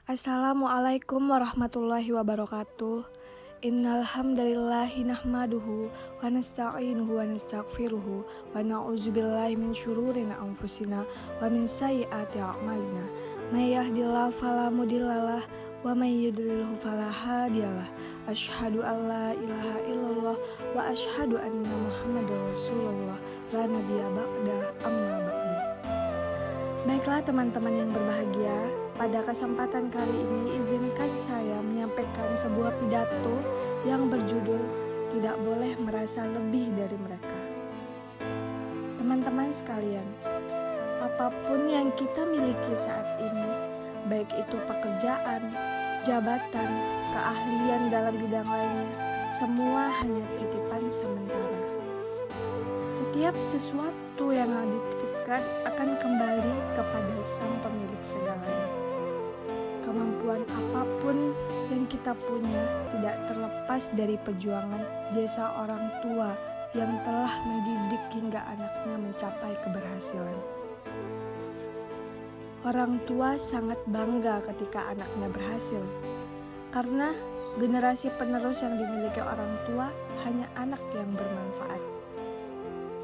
Assalamualaikum warahmatullahi wabarakatuh. Innal hamdalillahi nahmaduhu wa nasta'inuhu wa nastaghfiruhu wa na'udzubillahi min syururi anfusina wa min sayyiati a'malina. May yahdihillahu fala mudhillalah wa may yudlilhu fala hadiyalah. Asyhadu an la ilaha illallah wa asyhadu anna Muhammadar Rasulullah la nabiyya ba'da amma ba'du. Baiklah teman-teman yang berbahagia, pada kesempatan kali ini izinkan saya menyampaikan sebuah pidato yang berjudul Tidak Boleh Merasa Lebih Dari Mereka. Teman-teman sekalian, apapun yang kita miliki saat ini, baik itu pekerjaan, jabatan, keahlian dalam bidang lainnya, semua hanya titipan sementara. Setiap sesuatu yang dititipkan akan kembali kepada sang pemilik segalanya. Kemampuan apapun yang kita punya tidak terlepas dari perjuangan jasa orang tua yang telah mendidik hingga anaknya mencapai keberhasilan. Orang tua sangat bangga ketika anaknya berhasil, karena generasi penerus yang dimiliki orang tua hanya anak yang bermanfaat.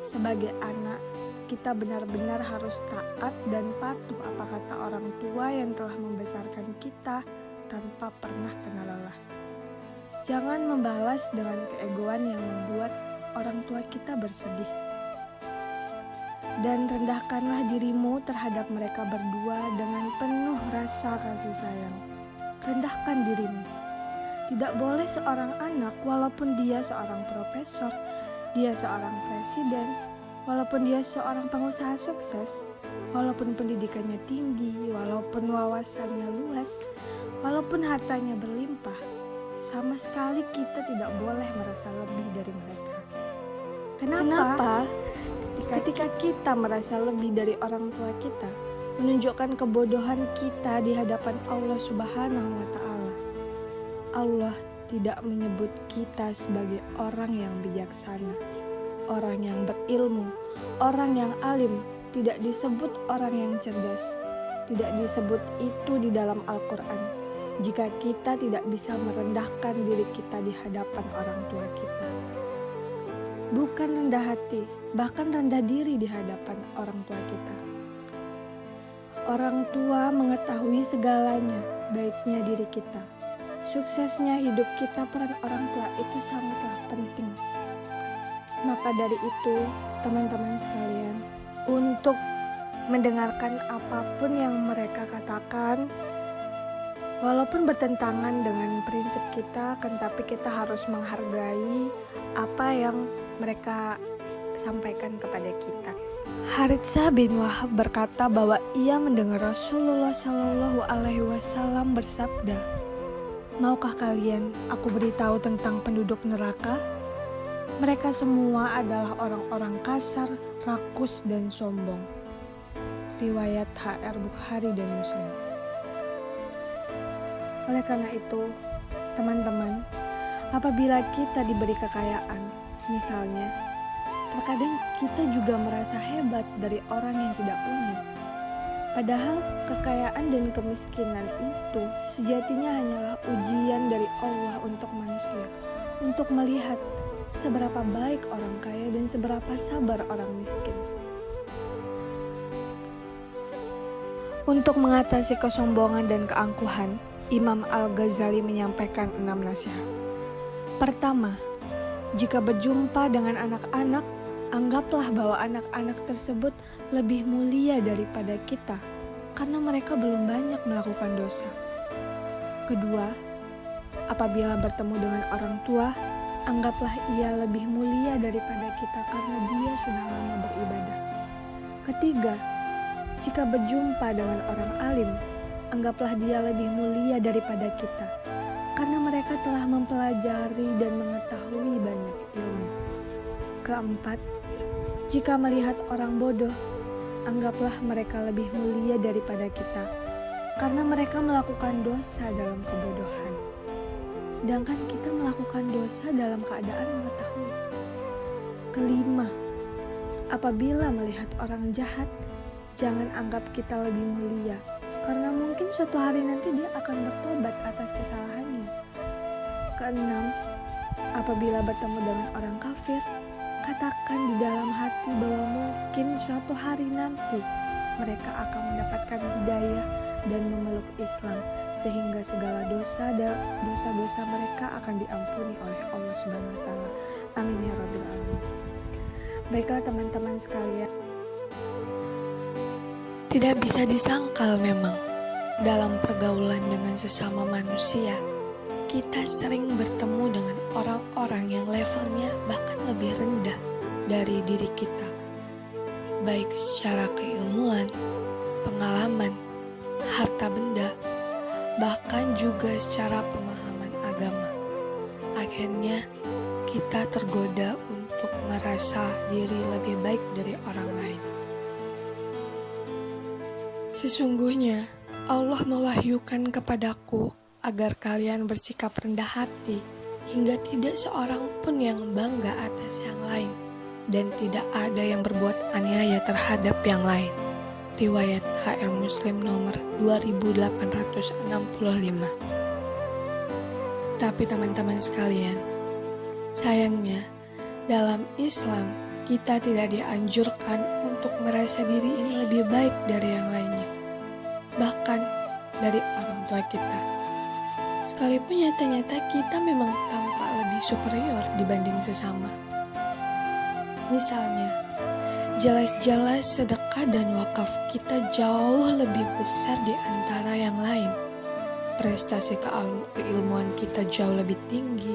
Sebagai anak, kita benar-benar harus taat dan patuh apa kata orang tua yang telah membesarkan kita tanpa pernah kenal lelah. Jangan membalas dengan keegoan yang membuat orang tua kita bersedih. Dan rendahkanlah dirimu terhadap mereka berdua dengan penuh rasa kasih sayang. Rendahkan dirimu. Tidak boleh seorang anak, walaupun dia seorang profesor, dia seorang presiden, walaupun dia seorang pengusaha sukses, walaupun pendidikannya tinggi, walaupun wawasannya luas, walaupun hartanya berlimpah, sama sekali kita tidak boleh merasa lebih dari mereka. Kenapa? Ketika kita merasa lebih dari orang tua kita, menunjukkan kebodohan kita di hadapan Allah Subhanahu wa Ta'ala. Allah tidak menyebut kita sebagai orang yang bijaksana, orang yang berilmu, orang yang alim. Tidak disebut orang yang cerdas. Tidak disebut itu di dalam Al-Quran. Jika kita tidak bisa merendahkan diri kita di hadapan orang tua kita. Bukan rendah hati, bahkan rendah diri di hadapan orang tua kita. Orang tua mengetahui segalanya, baiknya diri kita. Suksesnya hidup kita, peran orang tua itu sangatlah penting. Maka dari itu, teman-teman sekalian, untuk mendengarkan apapun yang mereka katakan, walaupun bertentangan dengan prinsip kita, tapi kita harus menghargai apa yang mereka sampaikan kepada kita. Haritsah bin Wahab berkata bahwa ia mendengar Rasulullah Shallallahu Alaihi Wasallam bersabda, "Maukah kalian aku beritahu tentang penduduk neraka? Mereka semua adalah orang-orang kasar, rakus, dan sombong." Riwayat HR Bukhari dan Muslim. Oleh karena itu, teman-teman, apabila kita diberi kekayaan, misalnya, terkadang kita juga merasa hebat dari orang yang tidak punya. Padahal kekayaan dan kemiskinan itu sejatinya hanyalah ujian dari Allah untuk manusia, untuk melihat seberapa baik orang kaya dan seberapa sabar orang miskin. Untuk mengatasi kesombongan dan keangkuhan, Imam Al-Ghazali menyampaikan 6 nasihat. Pertama, jika berjumpa dengan anak-anak, anggaplah bahwa anak-anak tersebut lebih mulia daripada kita, karena mereka belum banyak melakukan dosa. Kedua, apabila bertemu dengan orang tua, anggaplah ia lebih mulia daripada kita karena dia sudah lama beribadah. Ketiga, jika berjumpa dengan orang alim, anggaplah dia lebih mulia daripada kita karena mereka telah mempelajari dan mengetahui banyak ilmu. Keempat, jika melihat orang bodoh, anggaplah mereka lebih mulia daripada kita karena mereka melakukan dosa dalam kebodohan, sedangkan kita melakukan dosa dalam keadaan mengetahui. Kelima, apabila melihat orang jahat, jangan anggap kita lebih mulia karena mungkin suatu hari nanti dia akan bertobat atas kesalahannya. Keenam, apabila bertemu dengan orang kafir, katakan di dalam hati bahwa mungkin suatu hari nanti mereka akan mendapatkan hidayah dan memeluk Islam, sehingga segala dosa-dosa mereka akan diampuni oleh Allah Subhanahu wa taala. Amin ya rabbal alamin. Baiklah teman-teman sekalian, tidak bisa disangkal memang dalam pergaulan dengan sesama manusia, kita sering bertemu dengan orang-orang yang levelnya bahkan lebih rendah dari diri kita, baik secara keilmuan, pengalaman, harta benda, bahkan juga secara pemahaman agama. Akhirnya kita tergoda untuk merasa diri lebih baik dari orang lain. Sesungguhnya Allah mewahyukan kepadaku agar kalian bersikap rendah hati hingga tidak seorang pun yang bangga atas yang lain dan tidak ada yang berbuat aniaya terhadap yang lain. Riwayat HR Muslim nomor 2865. Tapi teman-teman sekalian, sayangnya dalam Islam kita tidak dianjurkan untuk merasa diri ini lebih baik dari yang lainnya, bahkan dari orang tua kita. Sekalipun nyata-nyata kita memang tampak lebih superior dibanding sesama. Misalnya, jelas-jelas sedekah dan wakaf kita jauh lebih besar di antara yang lain. Prestasi keilmuan kita jauh lebih tinggi.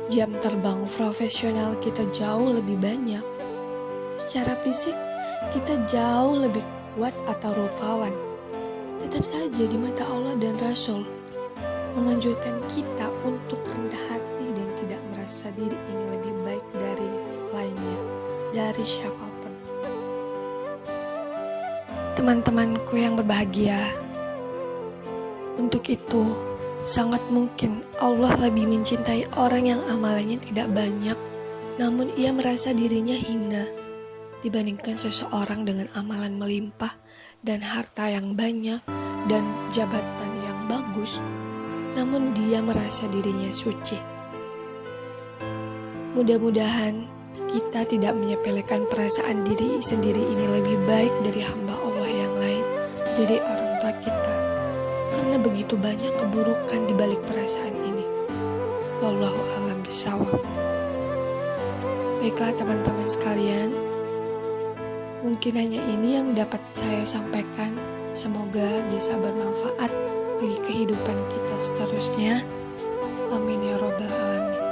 Jam terbang profesional kita jauh lebih banyak. Secara fisik, kita jauh lebih kuat atau rupawan. Tetap saja di mata Allah dan Rasul menganjurkan kita untuk rendah hati dan tidak merasa diri ini lebih baik dari lainnya, dari siapapun. Teman-temanku yang berbahagia, untuk itu sangat mungkin Allah lebih mencintai orang yang amalannya tidak banyak, namun ia merasa dirinya hina, dibandingkan seseorang dengan amalan melimpah dan harta yang banyak dan jabatan yang bagus, namun dia merasa dirinya suci. Mudah-mudahan kita tidak menyepelekan perasaan diri sendiri ini lebih baik dari hamba Allah yang lain, dari orang tua kita, karena begitu banyak keburukan di balik perasaan ini. Wallahu a'lam bishawab. Baiklah teman-teman sekalian, mungkin hanya ini yang dapat saya sampaikan. Semoga bisa bermanfaat bagi kehidupan kita seterusnya. Amin ya rabbal alamin.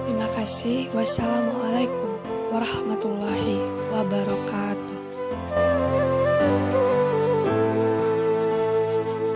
Terima kasih. Wassalamualaikum warahmatullahi wabarakatuh.